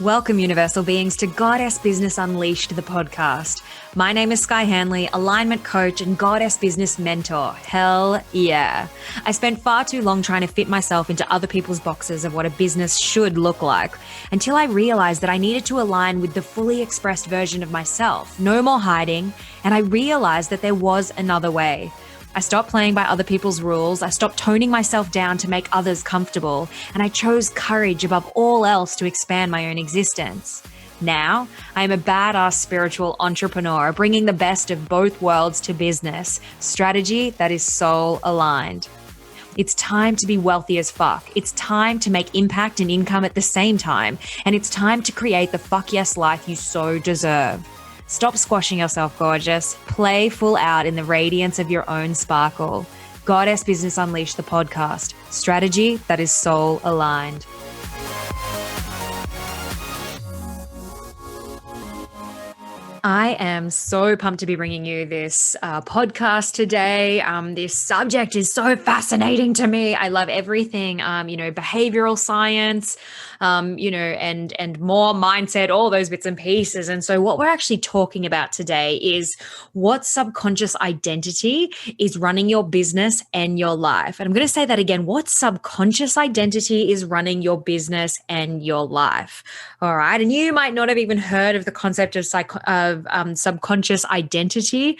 Welcome, Universal Beings, to Goddess Business Unleashed, the podcast. My name is Sky Hanley, alignment coach and Goddess Business mentor. Hell yeah. I spent far too long trying to fit myself into other people's boxes of what a business should look like until I realized that I needed to align with the fully expressed version of myself. No more hiding. And I realized that there was another way. I stopped playing by other people's rules. I stopped toning myself down to make others comfortable. And I chose courage above all else to expand my own existence. Now, I am a badass spiritual entrepreneur, bringing the best of both worlds to business, strategy that is soul aligned. It's time to be wealthy as fuck. It's time to make impact and income at the same time. And it's time to create the fuck yes life you so deserve. Stop squashing yourself, gorgeous. Play full out in the radiance of your own sparkle. Goddess Business Unleashed, the podcast. Strategy that is soul aligned. I am so pumped to be bringing you this podcast today. This subject is so fascinating to me. I love everything, behavioral science, and more mindset, all those bits and pieces. And so what we're actually talking about today is what subconscious identity is running your business and your life. And I'm going to say that again. What subconscious identity is running your business and your life? All right. And you might not have even heard of the concept of subconscious identity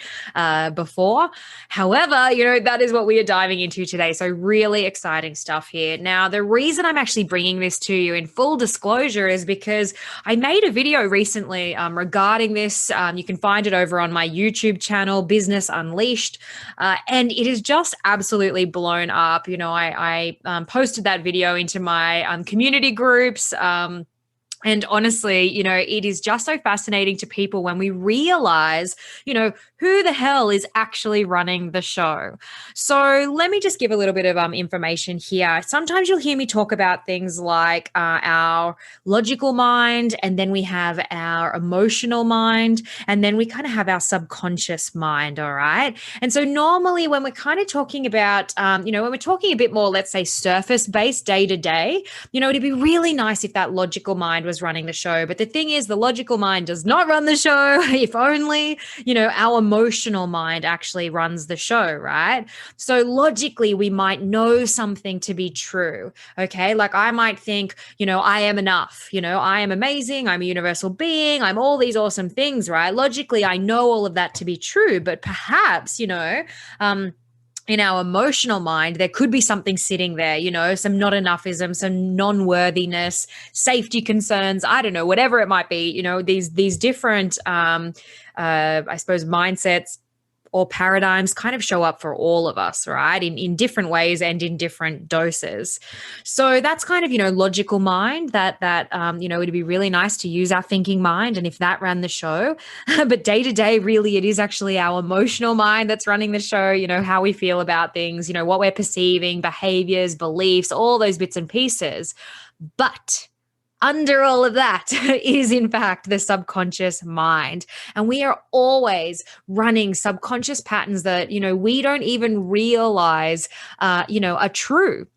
before. However, that is what we are diving into today. So really exciting stuff here. Now, the reason I'm actually bringing this to you in full disclosure is because I made a video recently regarding this. You can find it over on my YouTube channel, Business Unleashed. And it is just absolutely blown up. I posted that video into my community groups. And honestly, it is just so fascinating to people when we realize, who the hell is actually running the show. So let me just give a little bit of information here. Sometimes you'll hear me talk about things like our logical mind, and then we have our emotional mind, and then we kind of have our subconscious mind, all right? And so normally when we're kind of talking about, when we're talking a bit more, let's say surface-based day-to-day, it'd be really nice if that logical mind was running the show. But the thing is, the logical mind does not run the show. If only, our emotional mind actually runs the show, right? So logically, we might know something to be true, okay? Like I might think, I am enough, I am amazing, I'm a universal being, I'm all these awesome things, right? Logically, I know all of that to be true, but perhaps, in our emotional mind, there could be something sitting there, some not enoughism, some non-worthiness, safety concerns, I don't know, whatever it might be, these different, I suppose, mindsets or paradigms kind of show up for all of us, right? In different ways and in different doses. So that's kind of, logical mind that it'd be really nice to use our thinking mind. And if that ran the show, but day to day, really, it is actually our emotional mind that's running the show, how we feel about things, what we're perceiving, behaviors, beliefs, all those bits and pieces. But under all of that is, in fact, the subconscious mind. And we are always running subconscious patterns that, we don't even realize, are true.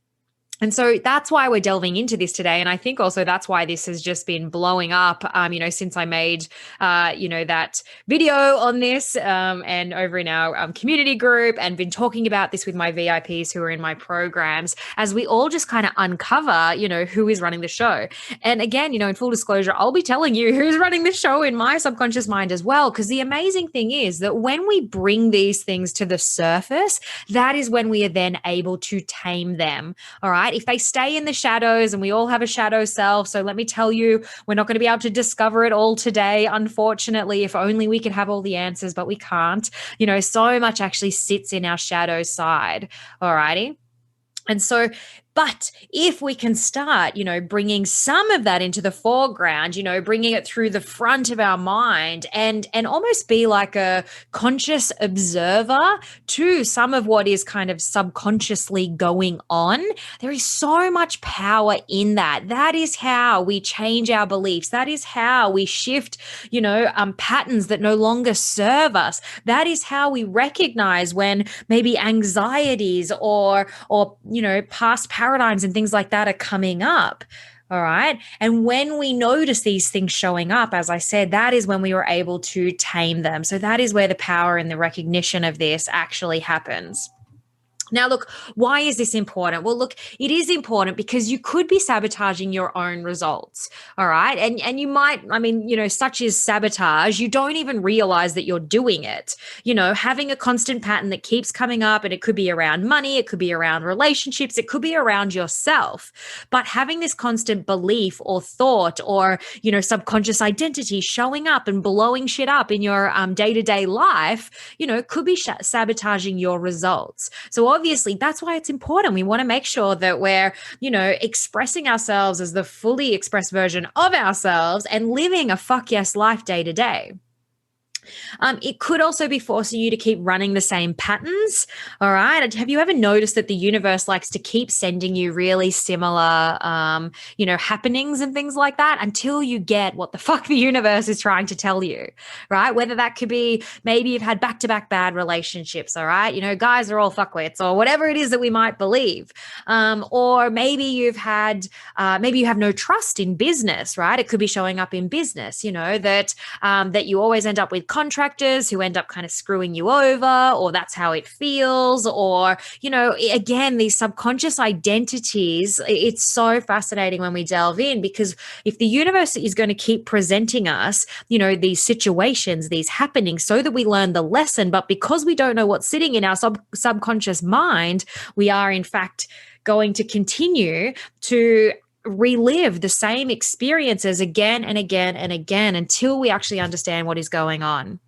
And so that's why we're delving into this today. And I think also that's why this has just been blowing up, since I made, that video on this and over in our community group, and been talking about this with my VIPs who are in my programs, as we all just kind of uncover, who is running the show. And again, in full disclosure, I'll be telling you who's running the show in my subconscious mind as well. Because the amazing thing is that when we bring these things to the surface, that is when we are then able to tame them. All right. If they stay in the shadows, and we all have a shadow self, so let me tell you, we're not going to be able to discover it all today, unfortunately. If only we could have all the answers, but we can't. So much actually sits in our shadow side. All righty. And so, but if we can start, bringing some of that into the foreground, bringing it through the front of our mind and almost be like a conscious observer to some of what is kind of subconsciously going on, there is so much power in that. That is how we change our beliefs. That is how we shift, patterns that no longer serve us. That is how we recognize when maybe anxieties or past paradigms and things like that are coming up. All right. And when we notice these things showing up, as I said, that is when we were able to tame them. So that is where the power and the recognition of this actually happens. Now, look, why is this important? Well, look, it is important because you could be sabotaging your own results. All right. And you might, I mean, such as sabotage, you don't even realize that you're doing it. Having a constant pattern that keeps coming up, and it could be around money, it could be around relationships, it could be around yourself. But having this constant belief or thought or, subconscious identity showing up and blowing shit up in your day-to-day life, could be sabotaging your results. So obviously, that's why it's important. We want to make sure that we're, expressing ourselves as the fully expressed version of ourselves and living a fuck yes life day to day. It could also be forcing you to keep running the same patterns. All right. Have you ever noticed that the universe likes to keep sending you really similar, happenings and things like that until you get what the fuck the universe is trying to tell you, right? Whether that could be maybe you've had back-to-back bad relationships. All right. Guys are all fuckwits or whatever it is that we might believe. Or maybe you have no trust in business, right? It could be showing up in business, that you always end up with contractors who end up kind of screwing you over, or that's how it feels, or, again, these subconscious identities. It's so fascinating when we delve in, because if the universe is going to keep presenting us, these situations, these happenings, so that we learn the lesson, but because we don't know what's sitting in our subconscious mind, we are in fact going to continue to relive the same experiences again and again and again until we actually understand what is going on.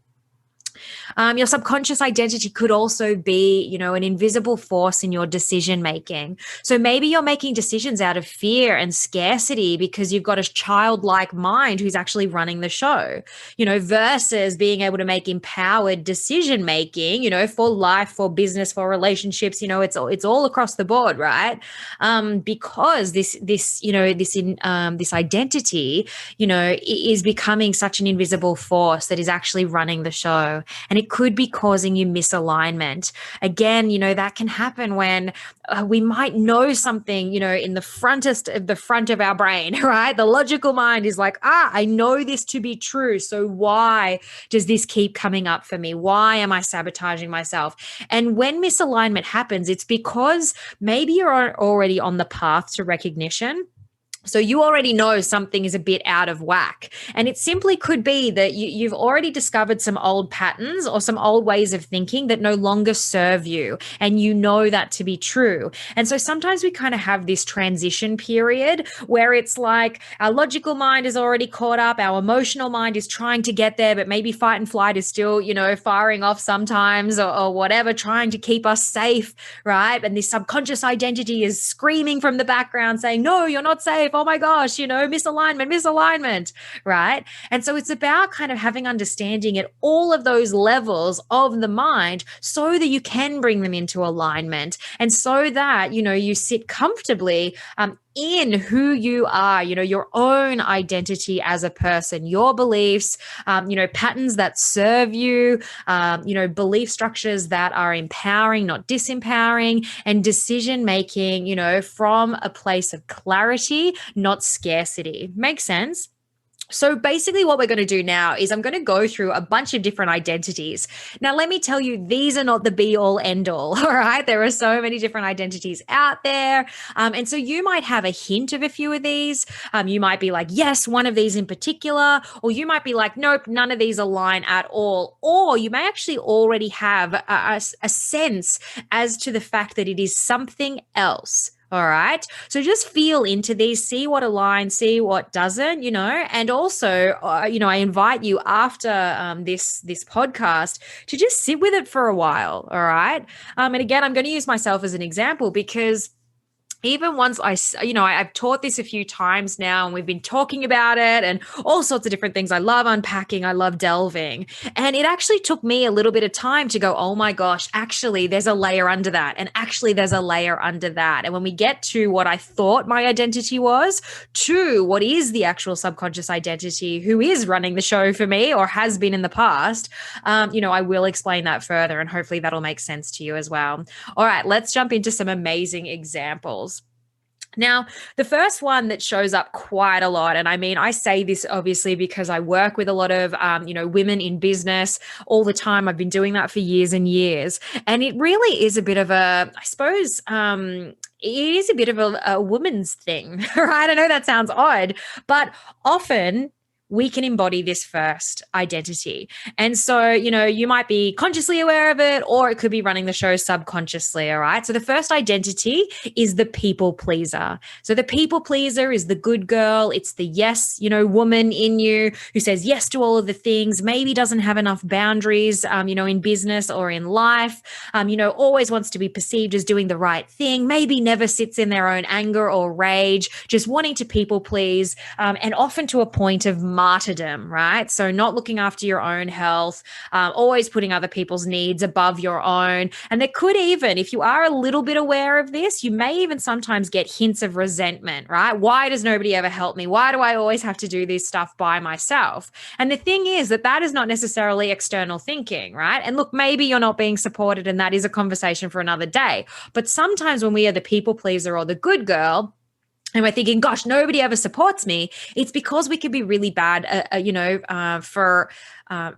Your subconscious identity could also be, an invisible force in your decision making. So maybe you're making decisions out of fear and scarcity because you've got a childlike mind who's actually running the show, versus being able to make empowered decision making, for life, for business, for relationships. It's all across the board, right? Because this identity, is becoming such an invisible force that is actually running the show. And it could be causing you misalignment. Again, that can happen when we might know something, in the front of our brain, right? The logical mind is like, I know this to be true. So why does this keep coming up for me? Why am I sabotaging myself? And when misalignment happens, it's because maybe you're already on the path to recognition. So you already know something is a bit out of whack. And it simply could be that you've already discovered some old patterns or some old ways of thinking that no longer serve you. And you know that to be true. And so sometimes we kind of have this transition period where it's like our logical mind is already caught up. Our emotional mind is trying to get there, but maybe fight and flight is still, firing off sometimes or whatever, trying to keep us safe, right? And this subconscious identity is screaming from the background saying, no, you're not safe. Oh my gosh, misalignment, right? And so it's about kind of having understanding at all of those levels of the mind so that you can bring them into alignment and so that, you sit comfortably in who you are, your own identity as a person, your beliefs, patterns that serve you, belief structures that are empowering, not disempowering, and decision making, from a place of clarity, not scarcity. Makes sense? So basically what we're going to do now is I'm going to go through a bunch of different identities. Now, let me tell you, these are not the be all end all. All right. There are so many different identities out there. And so you might have a hint of a few of these. You might be like, yes, one of these in particular, or you might be like, nope, none of these align at all. Or you may actually already have a sense as to the fact that it is something else. All right. So just feel into these, see what aligns, see what doesn't, and also, I invite you after this podcast to just sit with it for a while. All right. And again, I'm going to use myself as an example because even once I've taught this a few times now and we've been talking about it and all sorts of different things. I love unpacking. I love delving. And it actually took me a little bit of time to go, oh my gosh, actually there's a layer under that. And actually there's a layer under that. And when we get to what I thought my identity was to what is the actual subconscious identity, who is running the show for me or has been in the past, I will explain that further and hopefully that'll make sense to you as well. All right, let's jump into some amazing examples. Now, the first one that shows up quite a lot, and I mean, I say this obviously because I work with a lot of, women in business all the time. I've been doing that for years and years, and it really is a bit of a, I suppose, it is a bit of a woman's thing, right? I know that sounds odd, but often we can embody this first identity. And so, you might be consciously aware of it, or it could be running the show subconsciously. All right. So the first identity is the people pleaser. So the people pleaser is the good girl. It's the yes, woman in you who says yes to all of the things, maybe doesn't have enough boundaries, in business or in life, always wants to be perceived as doing the right thing, maybe never sits in their own anger or rage, just wanting to people please, and often to a point of martyrdom, right? So not looking after your own health, always putting other people's needs above your own. And there could even, if you are a little bit aware of this, you may even sometimes get hints of resentment, right? Why does nobody ever help me? Why do I always have to do this stuff by myself? And the thing is that is not necessarily external thinking, right? And look, maybe you're not being supported, and that is a conversation for another day. But sometimes when we are the people pleaser or the good girl, and we're thinking, gosh, nobody ever supports me, it's because we could be really bad,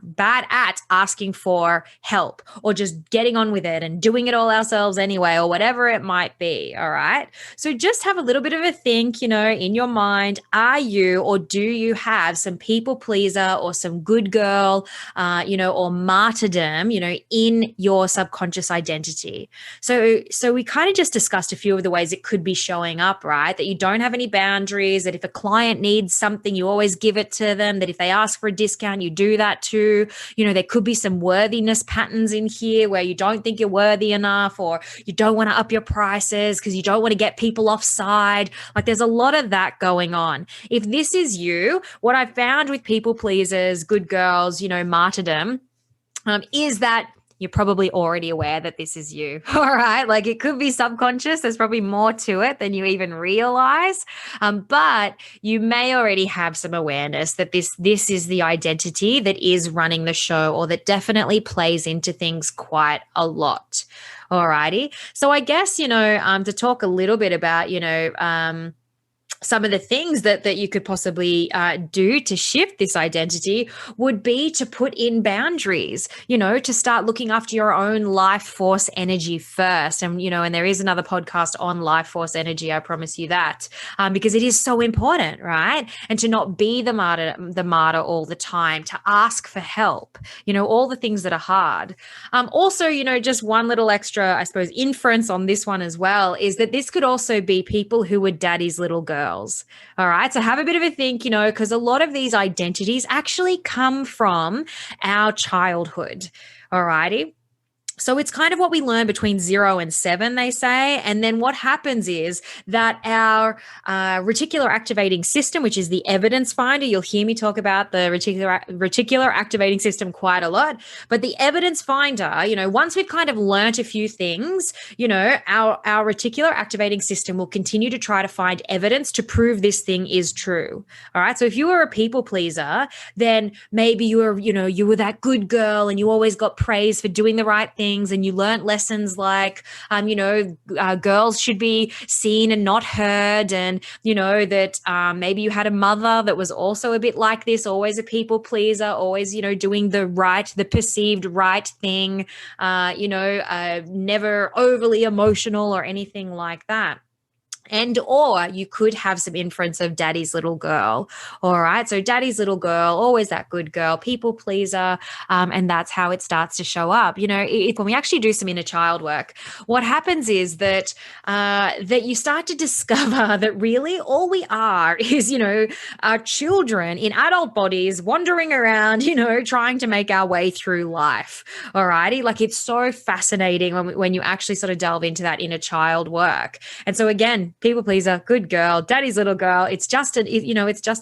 bad at asking for help, or just getting on with it and doing it all ourselves anyway, or whatever it might be. All right. So just have a little bit of a think, in your mind, are you, or do you have some people pleaser or some good girl, or martyrdom, in your subconscious identity? So we kind of just discussed a few of the ways it could be showing up, right? That you don't have any boundaries, that if a client needs something, you always give it to them, that if they ask for a discount, you do that too. There could be some worthiness patterns in here where you don't think you're worthy enough, or you don't want to up your prices because you don't want to get people offside. Like, there's a lot of that going on. If this is you, what I've found with people pleasers, good girls, martyrdom, is that you're probably already aware that this is you. All right. Like, it could be subconscious. There's probably more to it than you even realize. But you may already have some awareness that this is the identity that is running the show, or that definitely plays into things quite a lot. All righty. So I guess, to talk a little bit about, some of the things that you could possibly do to shift this identity would be to put in boundaries, to start looking after your own life force energy first. And, and there is another podcast on life force energy, I promise you that, because it is so important, right? And to not be the martyr all the time, to ask for help, all the things that are hard. Also, just one little extra, I suppose, inference on this one as well is that this could also be people who were daddy's little girls. All right. So have a bit of a think, because a lot of these identities actually come from our childhood. All righty. So it's kind of what we learn between 0 and 7, they say. And then what happens is that our reticular activating system, which is the evidence finder, you'll hear me talk about the reticular activating system quite a lot. But the evidence finder, once we've kind of learnt a few things, our reticular activating system will continue to try to find evidence to prove this thing is true. All right. So if you were a people pleaser, then maybe you were that good girl and you always got praise for doing the right thing. And you learned lessons like, girls should be seen and not heard. And, that maybe you had a mother that was also a bit like this, always a people pleaser, always, doing the perceived right thing, never overly emotional or anything like that. And or you could have some inference of daddy's little girl. All right. So daddy's little girl, always that good girl, people pleaser. And that's how it starts to show up. When we actually do some inner child work, what happens is that you start to discover that really all we are is, our children in adult bodies wandering around, trying to make our way through life. All righty. Like, it's so fascinating when you actually sort of delve into that inner child work. And so again, people pleaser, good girl, daddy's little girl. It's just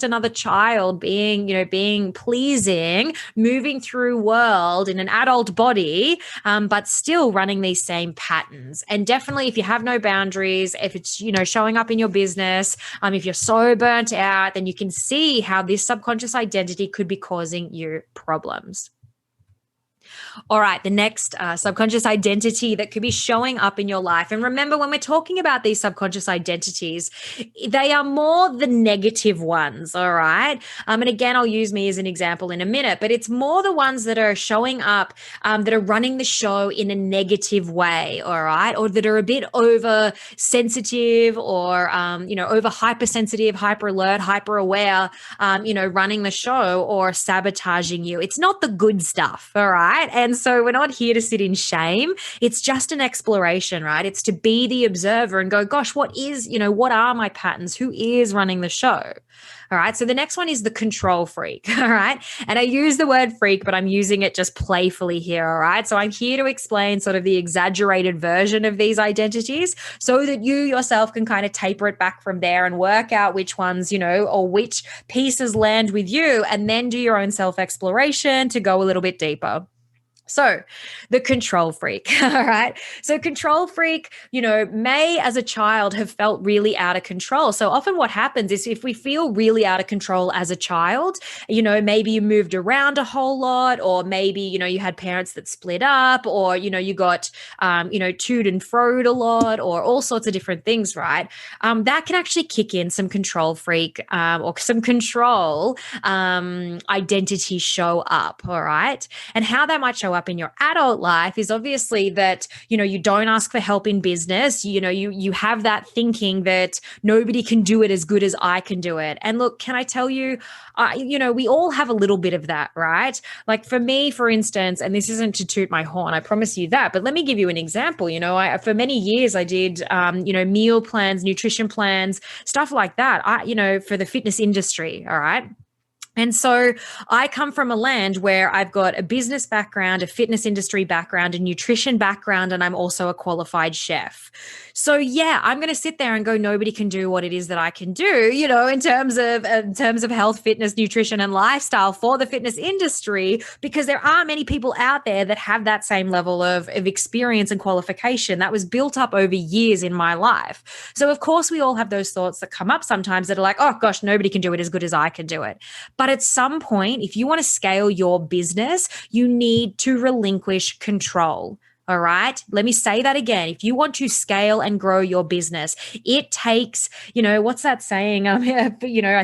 another child being pleasing, moving through world in an adult body, but still running these same patterns. And definitely, if you have no boundaries, if it's showing up in your business, if you're so burnt out, then you can see how this subconscious identity could be causing you problems. All right, the next subconscious identity that could be showing up in your life. And remember, when we're talking about these subconscious identities, they are more the negative ones. All right. And again, I'll use me as an example in a minute, but it's more the ones that are showing up, that are running the show in a negative way. All right. Or that are a bit oversensitive or, over hypersensitive, hyper alert, hyper aware, running the show or sabotaging you. It's not the good stuff. All right. And so we're not here to sit in shame. It's just an exploration, right? It's to be the observer and go, gosh, what are my patterns? Who is running the show? All right. So the next one is the control freak. All right. And I use the word freak, but I'm using it just playfully here. All right. So I'm here to explain sort of the exaggerated version of these identities so that you yourself can kind of taper it back from there and work out which ones, or which pieces land with you, and then do your own self exploration to go a little bit deeper. So the control freak, all right? So control freak, may as a child have felt really out of control. So often what happens is if we feel really out of control as a child, maybe you moved around a whole lot, or maybe, you had parents that split up, or, you got, toed and froed a lot, or all sorts of different things, right? That can actually kick in some control freak or some control identity show up, all right? And how that might show up in your adult life is obviously that, you don't ask for help in business. You have that thinking that nobody can do it as good as I can do it. And look, can I tell you, we all have a little bit of that, right? Like for me, for instance, and this isn't to toot my horn, I promise you that, but let me give you an example. For many years I did, meal plans, nutrition plans, stuff like that. For the fitness industry. All right. And so I come from a land where I've got a business background, a fitness industry background, a nutrition background, and I'm also a qualified chef. So yeah, I'm going to sit there and go, nobody can do what it is that I can do, in terms of health, fitness, nutrition, and lifestyle for the fitness industry, because there aren't many people out there that have that same level of experience and qualification that was built up over years in my life. So of course we all have those thoughts that come up sometimes that are like, oh gosh, nobody can do it as good as I can do it. But at some point, if you want to scale your business, you need to relinquish control. All right. Let me say that again. If you want to scale and grow your business, it takes, what's that saying? I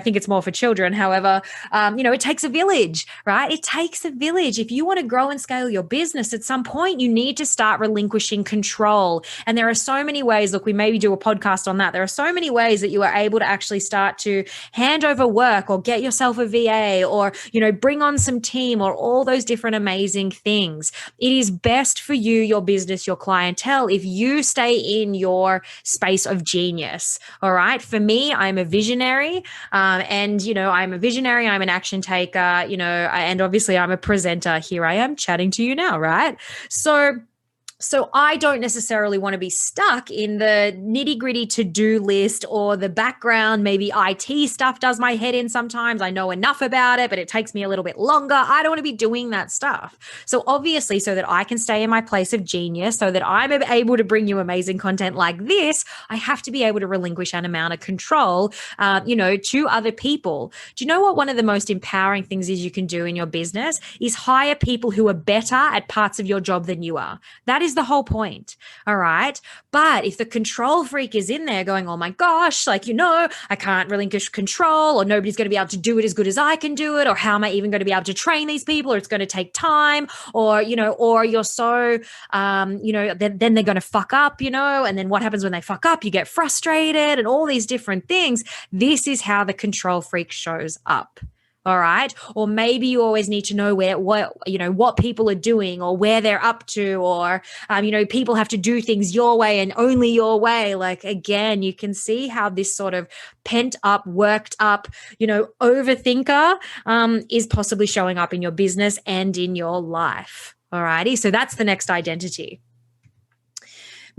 think it's more for children. However, it takes a village, right? It takes a village. If you want to grow and scale your business, at some point, you need to start relinquishing control. And there are so many ways, look, we maybe do a podcast on that. There are so many ways that you are able to actually start to hand over work or get yourself a VA or, bring on some team or all those different amazing things. It is best for you, your business, your clientele, if you stay in your space of genius. All right. For me, I'm a visionary. I'm a visionary. I'm an action taker, and obviously I'm a presenter. Here I am chatting to you now. Right. So I don't necessarily want to be stuck in the nitty-gritty to-do list or the background. Maybe IT stuff does my head in sometimes. I know enough about it, but it takes me a little bit longer. I don't want to be doing that stuff. So obviously, so that I can stay in my place of genius, so that I'm able to bring you amazing content like this, I have to be able to relinquish an amount of control, to other people. Do you know what one of the most empowering things is you can do in your business is hire people who are better at parts of your job than you are. That is the whole point. All right. But if the control freak is in there going, oh my gosh, I can't relinquish control, or nobody's going to be able to do it as good as I can do it, or how am I even going to be able to train these people, or it's going to take time, or you're so, then they're going to fuck up, and then what happens when they fuck up? You get frustrated and all these different things. This is how the control freak shows up. All right. Or maybe you always need to know what people are doing or where they're up to, or, people have to do things your way and only your way. Like, again, you can see how this sort of pent up, worked up, overthinker is possibly showing up in your business and in your life. All righty. So that's the next identity.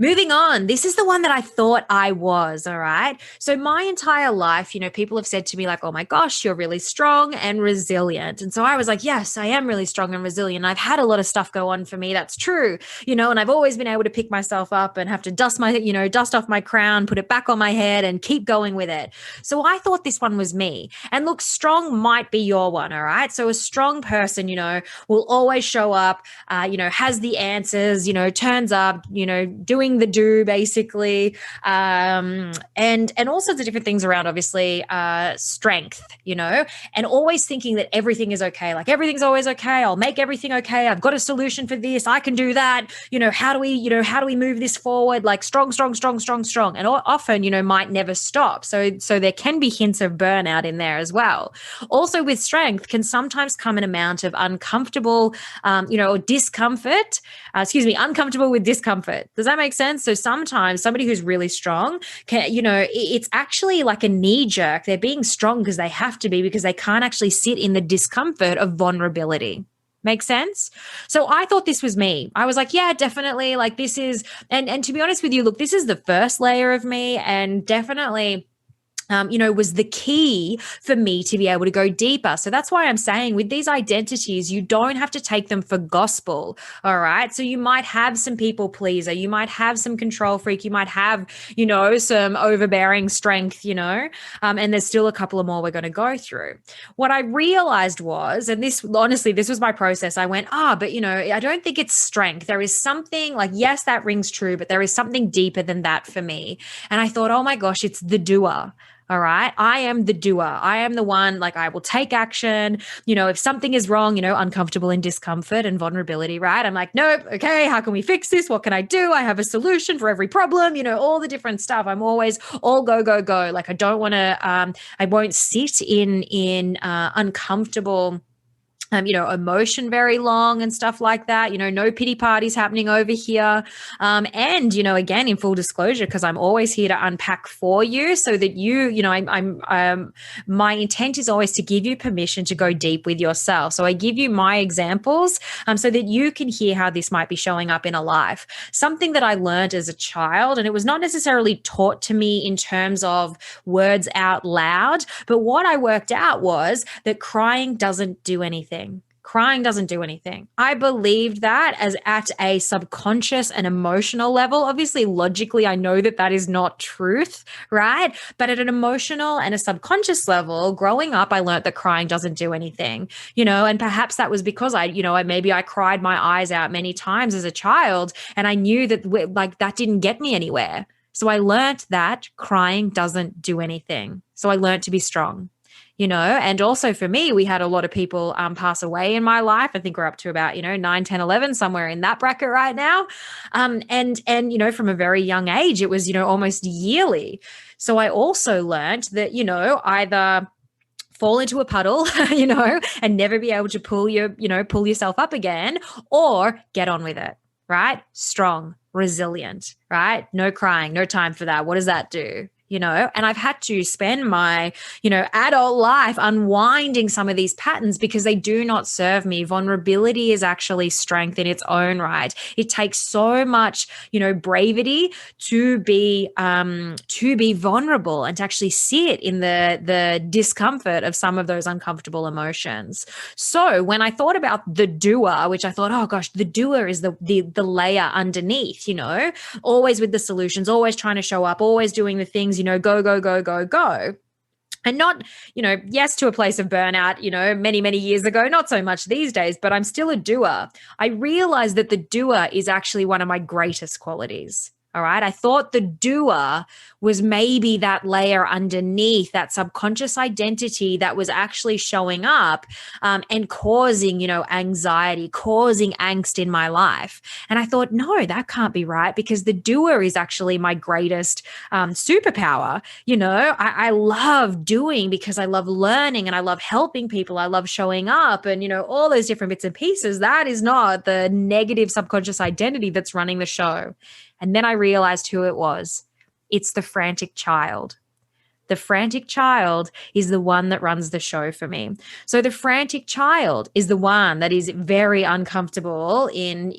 Moving on, this is the one that I thought I was. All right. So, my entire life, people have said to me, like, oh my gosh, you're really strong and resilient. And so I was like, yes, I am really strong and resilient. I've had a lot of stuff go on for me. That's true. And I've always been able to pick myself up and have to dust off my crown, put it back on my head and keep going with it. So, I thought this one was me. And look, strong might be your one. All right. So, a strong person, will always show up, has the answers, turns up, doing the do basically, and all sorts of different things around, obviously, strength, and always thinking that everything is okay. Like everything's always okay. I'll make everything okay. I've got a solution for this. I can do that. How do we move this forward? Like strong, strong, strong, strong, strong, and often, might never stop. So there can be hints of burnout in there as well. Also, with strength can sometimes come an amount of uncomfortable, or discomfort. Uncomfortable with discomfort. Does that make sense? So sometimes somebody who's really strong can, it's actually like a knee jerk. They're being strong because they have to be, because they can't actually sit in the discomfort of vulnerability. Make sense? So I thought this was me. I was like, yeah, definitely. Like this is, and to be honest with you, look, this is the first layer of me, and definitely was the key for me to be able to go deeper. So that's why I'm saying with these identities, you don't have to take them for gospel. All right. So you might have some people pleaser. You might have some control freak. You might have, some overbearing strength, and there's still a couple of more we're going to go through. What I realized was, and this was my process. I went, but I don't think it's strength. There is something like, yes, that rings true, but there is something deeper than that for me. And I thought, oh my gosh, it's the doer. All right. I am the doer. I am the one, like I will take action. If something is wrong, uncomfortable in discomfort and vulnerability, right? I'm like, nope. Okay. How can we fix this? What can I do? I have a solution for every problem, all the different stuff. I'm always all go, go, go. Like I don't want to, I won't sit in uncomfortable emotion very long and stuff like that. No pity parties happening over here. And, again, in full disclosure, because I'm always here to unpack for you so that my intent is always to give you permission to go deep with yourself. So I give you my examples so that you can hear how this might be showing up in a life. Something that I learned as a child, and it was not necessarily taught to me in terms of words out loud, but what I worked out was that crying doesn't do anything. Crying doesn't do anything. I believed that as at a subconscious and emotional level. Obviously, logically, I know that that is not truth, right? But at an emotional and a subconscious level, growing up, I learned that crying doesn't do anything, and perhaps that was because maybe I cried my eyes out many times as a child, and I knew that that didn't get me anywhere. So I learned that crying doesn't do anything. So I learned to be strong. And also for me, we had a lot of people pass away in my life. I think we're up to about, 9, 10, 11, somewhere in that bracket right now. And from a very young age, it was, almost yearly. So I also learned that, either fall into a puddle, and never be able to pull yourself up again, or get on with it, right? Strong, resilient, right? No crying, no time for that. What does that do? And I've had to spend my, adult life unwinding some of these patterns because they do not serve me. Vulnerability is actually strength in its own right. It takes so much, bravery to be vulnerable and to actually sit in the discomfort of some of those uncomfortable emotions. So when I thought about the doer, which I thought, oh gosh, the doer is the layer underneath, always with the solutions, always trying to show up, always doing the things, go, go, go, go, go. And not, yes, to a place of burnout, many, many years ago, not so much these days, but I'm still a doer. I realized that the doer is actually one of my greatest qualities. All right. I thought the doer was maybe that layer underneath, that subconscious identity that was actually showing up and causing, anxiety, causing angst in my life. And I thought, no, that can't be right, because the doer is actually my greatest superpower. I love doing because I love learning and I love helping people. I love showing up and, all those different bits and pieces. That is not the negative subconscious identity that's running the show. And then I realized who it was. It's the frantic child. The frantic child is the one that runs the show for me. So the frantic child is the one that is very uncomfortable in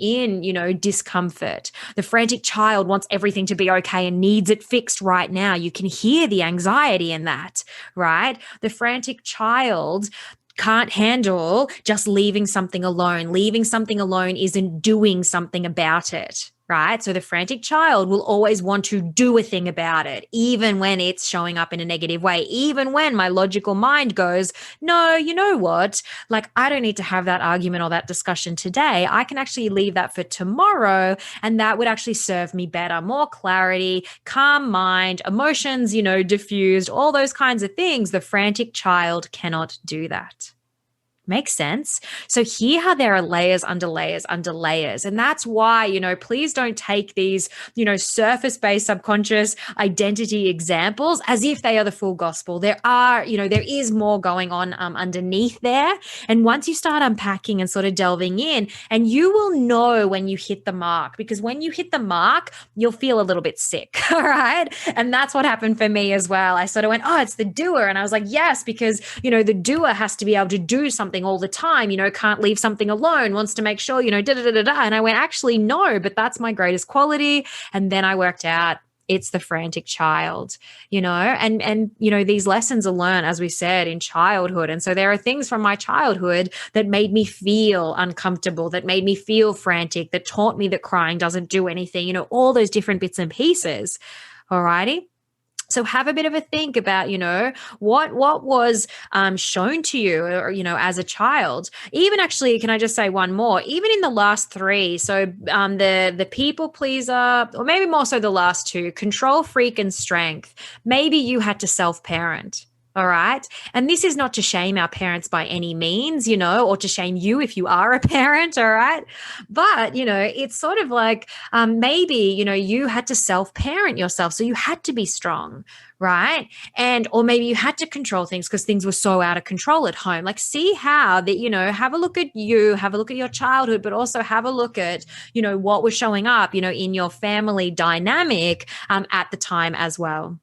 discomfort. The frantic child wants everything to be okay and needs it fixed right now. You can hear the anxiety in that, right? The frantic child can't handle just leaving something alone. Leaving something alone isn't doing something about it, right? So the frantic child will always want to do a thing about it, even when it's showing up in a negative way, even when my logical mind goes, no, you know what? Like, I don't need to have that argument or that discussion today. I can actually leave that for tomorrow. And that would actually serve me better, more clarity, calm mind, emotions, diffused, all those kinds of things. The frantic child cannot do that. Makes sense. So hear how there are layers under layers under layers. And that's why, please don't take these, surface-based subconscious identity examples as if they are the full gospel. There is more going on underneath there. And once you start unpacking and sort of delving in, and you will know when you hit the mark, because when you hit the mark, you'll feel a little bit sick. All right. And that's what happened for me as well. I sort of went, oh, it's the doer. And I was like, yes, because, the doer has to be able to do something all the time, can't leave something alone, wants to make sure, And I went, actually, no, but that's my greatest quality. And then I worked out it's the frantic child, and these lessons are learned, as we said, in childhood. And so there are things from my childhood that made me feel uncomfortable, that made me feel frantic, that taught me that crying doesn't do anything, all those different bits and pieces. All righty. So have a bit of a think about, what was shown to you, or, as a child. Even actually, can I just say one more? Even in the last three, so the people pleaser, or maybe more so the last two, control freak and strength. Maybe you had to self-parent. All right. And this is not to shame our parents by any means, or to shame you if you are a parent. All right. But, it's sort of like maybe, you had to self-parent yourself. So you had to be strong. Right. Or maybe you had to control things because things were so out of control at home. Like, see how that, have a look at you, have a look at your childhood, but also have a look at, what was showing up, in your family dynamic at the time as well.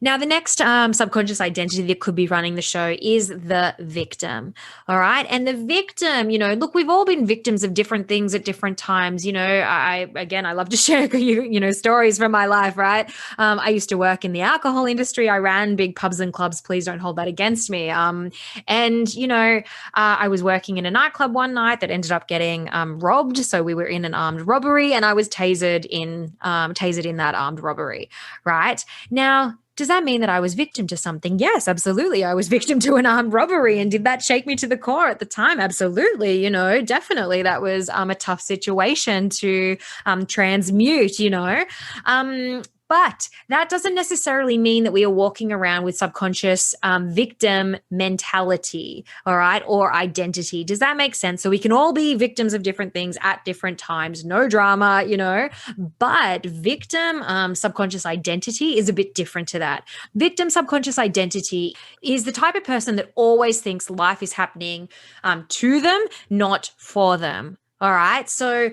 Now, the next subconscious identity that could be running the show is the victim. All right. And the victim, look, we've all been victims of different things at different times. I love to share, stories from my life, right? I used to work in the alcohol industry. I ran big pubs and clubs. Please don't hold that against me. I was working in a nightclub one night that ended up getting robbed. So we were in an armed robbery, and I was tasered in that armed robbery. Right. Now, does that mean that I was victim to something? Yes, absolutely. I was victim to an armed robbery. And did that shake me to the core at the time? Absolutely. Definitely that was a tough situation to transmute, But that doesn't necessarily mean that we are walking around with subconscious victim mentality, all right, or identity. Does that make sense? So we can all be victims of different things at different times, no drama, but victim subconscious identity is a bit different to that. Victim subconscious identity is the type of person that always thinks life is happening to them, not for them. All right. So,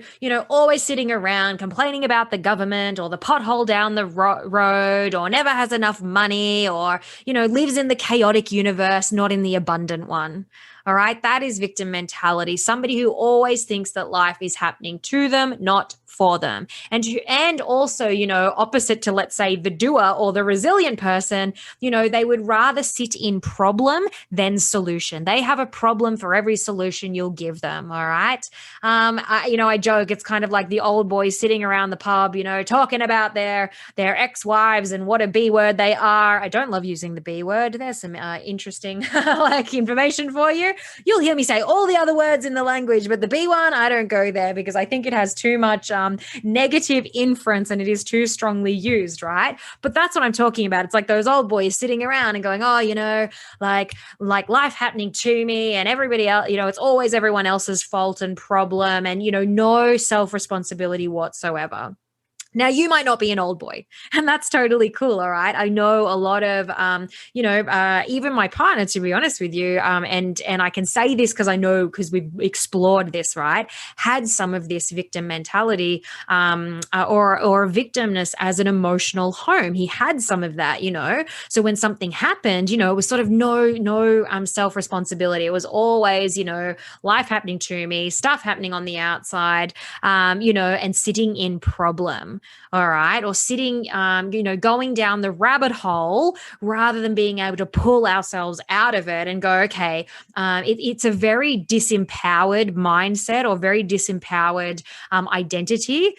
always sitting around complaining about the government or the pothole down the road, or never has enough money, or, lives in the chaotic universe, not in the abundant one. All right. That is victim mentality. Somebody who always thinks that life is happening to them, not for them. And also, opposite to, let's say, the doer or the resilient person, they would rather sit in problem than solution. They have a problem for every solution you'll give them. All right. I joke, it's kind of like the old boys sitting around the pub, talking about their ex-wives and what a B word they are. I don't love using the B word. There's some interesting information for you. You'll hear me say all the other words in the language, but the B one, I don't go there because I think it has too much negative inference and it is too strongly used, right? But that's what I'm talking about. It's like those old boys sitting around and going, oh, like life happening to me and everybody else, it's always everyone else's fault and problem, and, no self-responsibility whatsoever. Now, you might not be an old boy, and that's totally cool. All right. I know a lot of, even my partner, to be honest with you, and I can say this because I know, because we've explored this, right? Had some of this victim mentality, or victimness as an emotional home. He had some of that, So when something happened, it was sort of no self responsibility. It was always, life happening to me, stuff happening on the outside, and sitting in problem. All right. Or sitting, going down the rabbit hole rather than being able to pull ourselves out of it and go, okay, it's a very disempowered mindset, or very disempowered identity,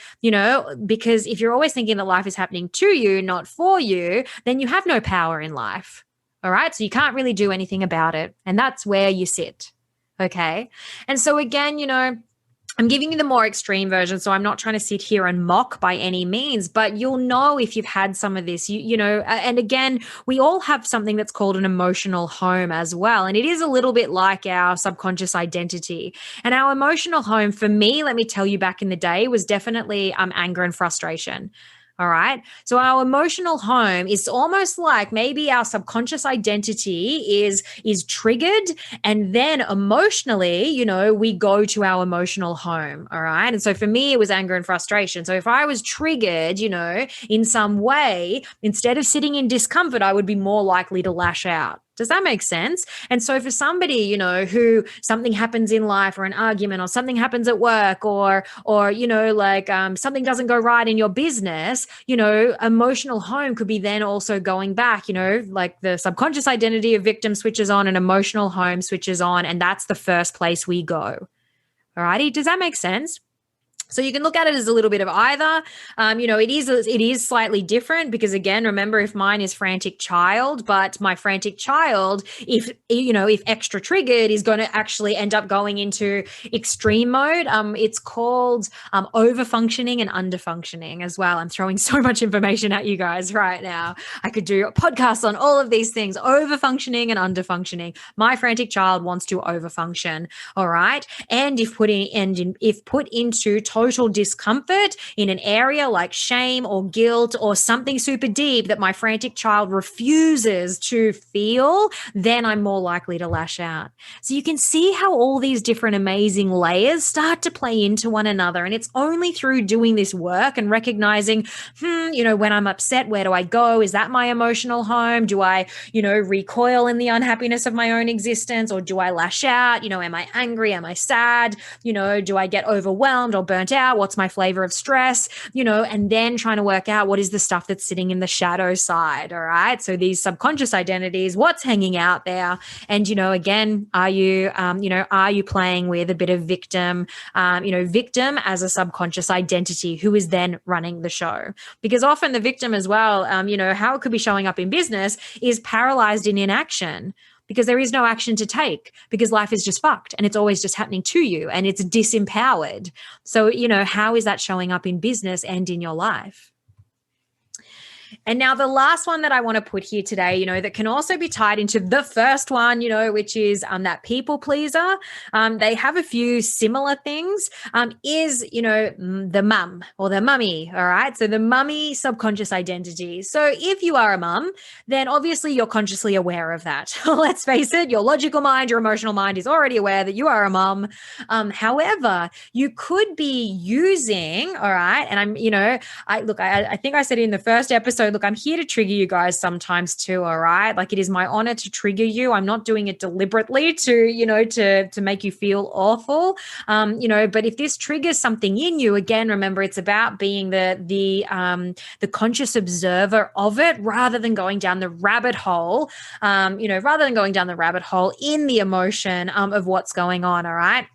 because if you're always thinking that life is happening to you, not for you, then you have no power in life. All right. So you can't really do anything about it. And that's where you sit. Okay. And so again, I'm giving you the more extreme version, so I'm not trying to sit here and mock by any means, but you'll know if you've had some of this, and again, we all have something that's called an emotional home as well. And it is a little bit like our subconscious identity. And our emotional home, for me, let me tell you, back in the day, was definitely anger and frustration. All right. So our emotional home is almost like maybe our subconscious identity is triggered, and then emotionally, we go to our emotional home. All right. And so for me, it was anger and frustration. So if I was triggered, in some way, instead of sitting in discomfort, I would be more likely to lash out. Does that make sense? And so for somebody, who something happens in life, or an argument, or something happens at work, or something doesn't go right in your business, emotional home could be then also going back, like the subconscious identity of victim switches on and emotional home switches on. And that's the first place we go. All righty. Does that make sense? So you can look at it as a little bit of either. It is slightly different because, again, remember, if mine is frantic child, but my frantic child, if extra triggered, is going to actually end up going into extreme mode. It's called over functioning and under functioning as well. I'm throwing so much information at you guys right now. I could do a podcast on all of these things: over functioning and under functioning. My frantic child wants to over function. All right. And if put into total discomfort in an area like shame or guilt or something super deep that my frantic child refuses to feel, then I'm more likely to lash out. So you can see how all these different amazing layers start to play into one another. And it's only through doing this work and recognizing, when I'm upset, where do I go? Is that my emotional home? Do I, recoil in the unhappiness of my own existence, or do I lash out? Am I angry? Am I sad? Do I get overwhelmed or burnt out? What's my flavor of stress? And then trying to work out what is the stuff that's sitting in the shadow side. All right. So these subconscious identities, what's hanging out there? And, again, are you playing with a bit of victim, victim as a subconscious identity who is then running the show? Because often the victim as well, how it could be showing up in business is paralyzed in inaction, because there is no action to take, because life is just fucked and it's always just happening to you and it's disempowered. So, how is that showing up in business and in your life? And now the last one that I want to put here today, that can also be tied into the first one, which is that people pleaser. They have a few similar things, is, the mum or the mummy. All right. So the mummy subconscious identity. So if you are a mum, then obviously you're consciously aware of that. Let's face it, your logical mind, your emotional mind is already aware that you are a mum. However, you could be using, all right. And I think I said in the first episode, look, I'm here to trigger you guys sometimes too, all right? Like, it is my honor to trigger you. I'm not doing it deliberately to make you feel awful, but if this triggers something in you, again, remember, it's about being the conscious observer of it, rather than going down the rabbit hole, in the emotion of what's going on, all right?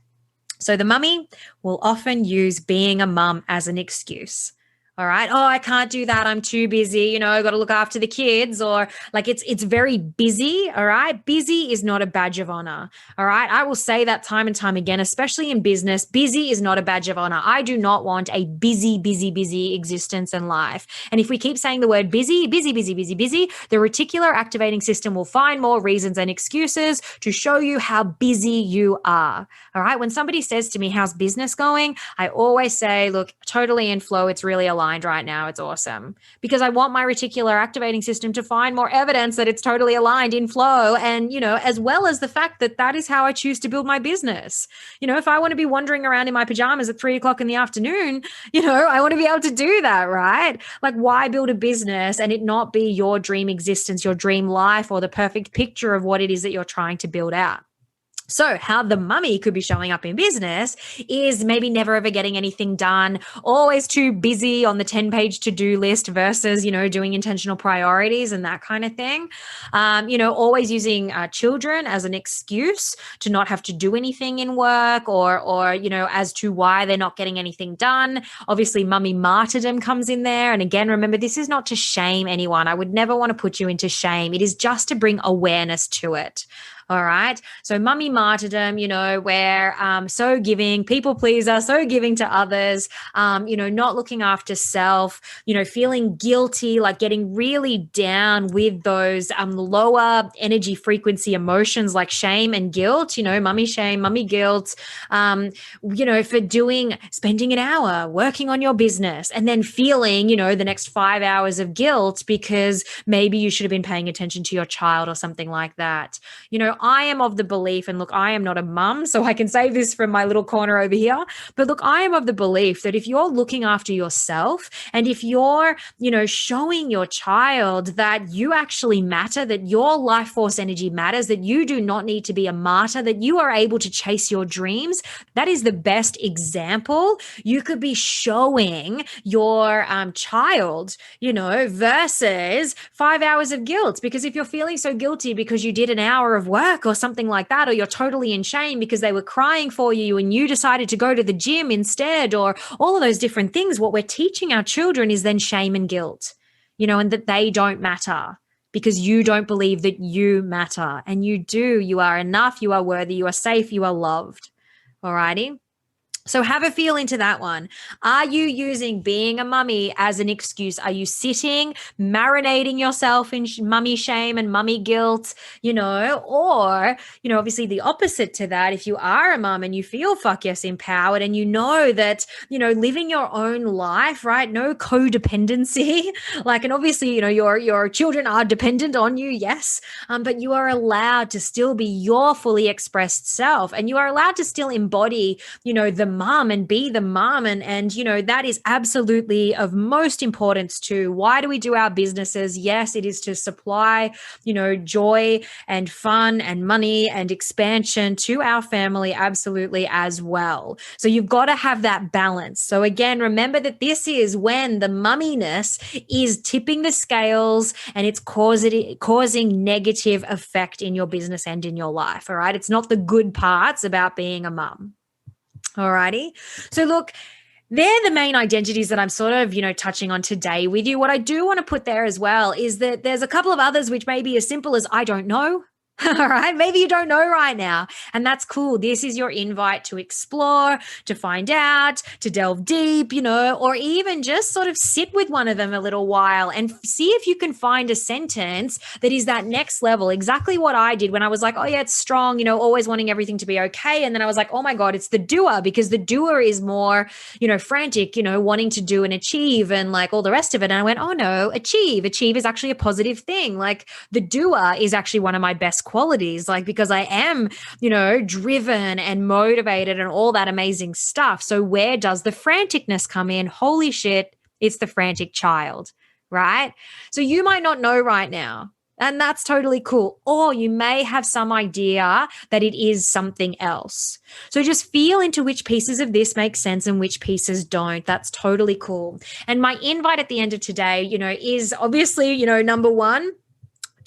So the mummy will often use being a mum as an excuse. All right. Oh, I can't do that. I'm too busy. I got to look after the kids, or like it's very busy. All right. Busy is not a badge of honor. All right. I will say that time and time again, especially in business. Busy is not a badge of honor. I do not want a busy existence and life. And if we keep saying the word busy, the reticular activating system will find more reasons and excuses to show you how busy you are. All right. When somebody says to me, how's business going? I always say, look, totally in flow. It's really aligned. aligned right now. It's awesome because I want my reticular activating system to find more evidence that it's totally aligned in flow. And, as well as the fact that that is how I choose to build my business. If I want to be wandering around in my pajamas at 3 o'clock in the afternoon, I want to be able to do that, right? Like, why build a business and it not be your dream existence, your dream life, or the perfect picture of what it is that you're trying to build out? So how the mummy could be showing up in business is maybe never ever getting anything done, always too busy on the 10-page to-do list versus, doing intentional priorities and that kind of thing. Always using children as an excuse to not have to do anything in work or, as to why they're not getting anything done. Obviously, mummy martyrdom comes in there. And again, remember, this is not to shame anyone. I would never want to put you into shame. It is just to bring awareness to it. All right. So mummy martyrdom, where so giving, people pleaser, so giving to others, not looking after self, feeling guilty, like getting really down with those lower energy frequency emotions like shame and guilt, mummy shame, mummy guilt, for spending an hour working on your business and then feeling, the next 5 hours of guilt because maybe you should have been paying attention to your child or something like that. I am of the belief, and look, I am not a mum, so I can say this from my little corner over here, but look, I am of the belief that if you're looking after yourself and if you're, showing your child that you actually matter, that your life force energy matters, that you do not need to be a martyr, that you are able to chase your dreams, that is the best example you could be showing your child, versus 5 hours of guilt. Because if you're feeling so guilty because you did an hour of work or something like that, or you're totally in shame because they were crying for you and you decided to go to the gym instead, or all of those different things, what we're teaching our children is then shame and guilt, and that they don't matter because you don't believe that you matter. And you do. You are enough. You are worthy. You are safe. You are loved. All righty. So have a feel into that one. Are you using being a mummy as an excuse? Are you sitting, marinating yourself in mummy shame and mummy guilt, or, obviously the opposite to that, if you are a mum and you feel fuck yes empowered and that, living your own life, right? No codependency, and obviously, your children are dependent on you. Yes. But you are allowed to still be your fully expressed self, and you are allowed to still embody, the mom and be the mom. And that is absolutely of most importance too. Why do we do our businesses? Yes, it is to supply, joy and fun and money and expansion to our family, absolutely, as well. So you've got to have that balance. So again, remember that this is when the mumminess is tipping the scales and it's causing negative effect in your business and in your life. All right. It's not the good parts about being a mum. Alrighty. So look, they're the main identities that I'm sort of, touching on today with you. What I do want to put there as well is that there's a couple of others which may be as simple as I don't know. All right. Maybe you don't know right now, and that's cool. This is your invite to explore, to find out, to delve deep, or even just sort of sit with one of them a little while and see if you can find a sentence that is that next level. Exactly what I did when I was like, oh yeah, it's strong, always wanting everything to be okay. And then I was like, oh my God, it's the doer, because the doer is more, frantic, wanting to do and achieve and like all the rest of it. And I went, oh no, achieve is actually a positive thing. Like the doer is actually one of my best qualities, because I am, driven and motivated and all that amazing stuff. So where does the franticness come in? Holy shit, it's the frantic child, right? So you might not know right now, and that's totally cool. Or you may have some idea that it is something else. So just feel into which pieces of this make sense and which pieces don't. That's totally cool. And my invite at the end of today, is obviously, number one,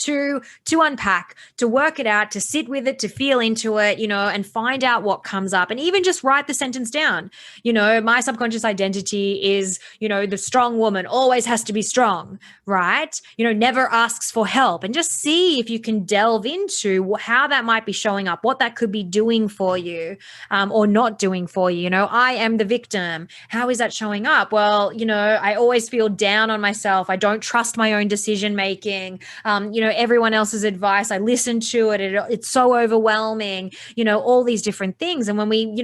to unpack, to work it out, to sit with it, to feel into it, and find out what comes up, and even just write the sentence down. My subconscious identity is, the strong woman always has to be strong, right? Never asks for help, and just see if you can delve into how that might be showing up, what that could be doing for you, or not doing for you. I am the victim. How is that showing up? Well, I always feel down on myself. I don't trust my own decision making. everyone else's advice. I listen to it. It's so overwhelming, all these different things. And when we,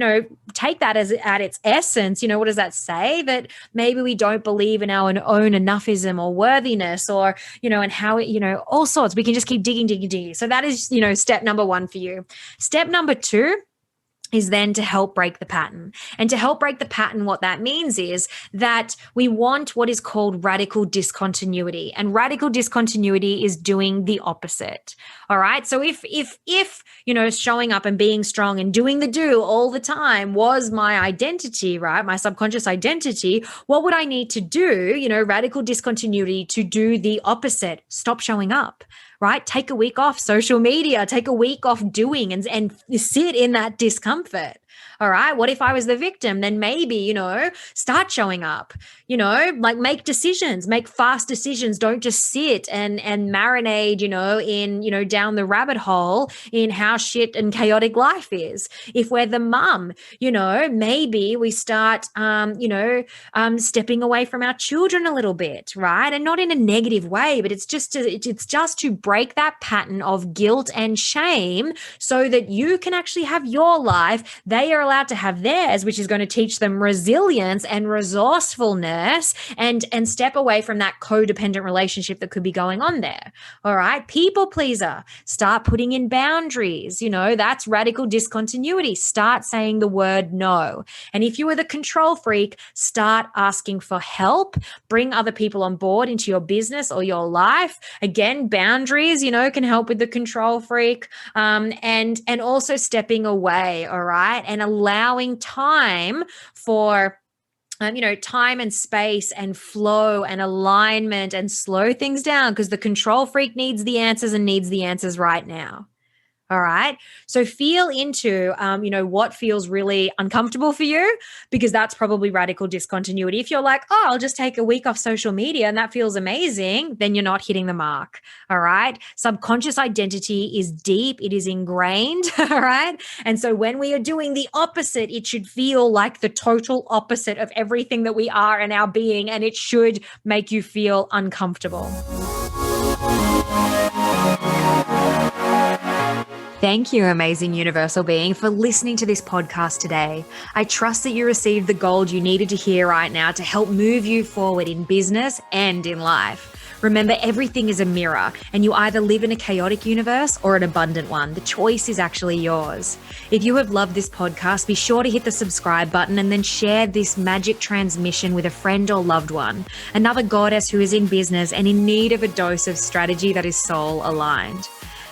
take that as at its essence, what does that say? That maybe we don't believe in our own enoughism or worthiness or, and how it, all sorts. We can just keep digging. So that is, step number 1 for you. Step number 2 is then to help break the pattern. And to help break the pattern, what that means is that we want what is called radical discontinuity. And radical discontinuity is doing the opposite. All right. So if showing up and being strong and doing the do all the time was my identity, right? My subconscious identity, what would I need to do, radical discontinuity, to do the opposite? Stop showing up. Right? Take a week off social media, take a week off doing and sit in that discomfort. All right. What if I was the victim? Then maybe, start showing up, like make decisions, make fast decisions. Don't just sit and marinate, in, down the rabbit hole in how shit and chaotic life is. If we're the mum, maybe we start, stepping away from our children a little bit, right? And not in a negative way, but it's just to break that pattern of guilt and shame so that you can actually have your life. They are allowed to have theirs, which is going to teach them resilience and resourcefulness and step away from that codependent relationship that could be going on there. All right. People pleaser, start putting in boundaries. That's radical discontinuity. Start saying the word no. And if you are the control freak, start asking for help. Bring other people on board into your business or your life. Again, boundaries, can help with the control freak. And also stepping away. All right. And allowing time for time and space and flow and alignment and slow things down, because the control freak needs the answers and needs the answers right now. All right. So feel into, what feels really uncomfortable for you, because that's probably radical discontinuity. If you're like, oh, I'll just take a week off social media and that feels amazing, then you're not hitting the mark. All right. Subconscious identity is deep. It is ingrained. All right. And so when we are doing the opposite, it should feel like the total opposite of everything that we are in our being. And it should make you feel uncomfortable. Thank you, amazing universal being, for listening to this podcast today. I trust that you received the gold you needed to hear right now to help move you forward in business and in life. Remember, everything is a mirror, and you either live in a chaotic universe or an abundant one. The choice is actually yours. If you have loved this podcast, be sure to hit the subscribe button and then share this magic transmission with a friend or loved one, another goddess who is in business and in need of a dose of strategy that is soul aligned.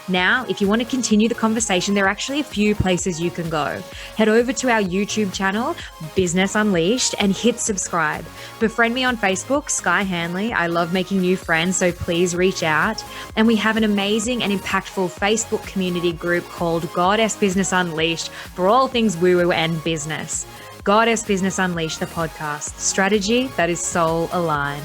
Now, if you want to continue the conversation, there are actually a few places you can go. Head over to our YouTube channel, Business Unleashed, and hit subscribe. Befriend me on Facebook, Sky Hanley. I love making new friends, so please reach out. And we have an amazing and impactful Facebook community group called Goddess Business Unleashed for all things woo-woo and business. Goddess Business Unleashed, the podcast. Strategy that is soul aligned.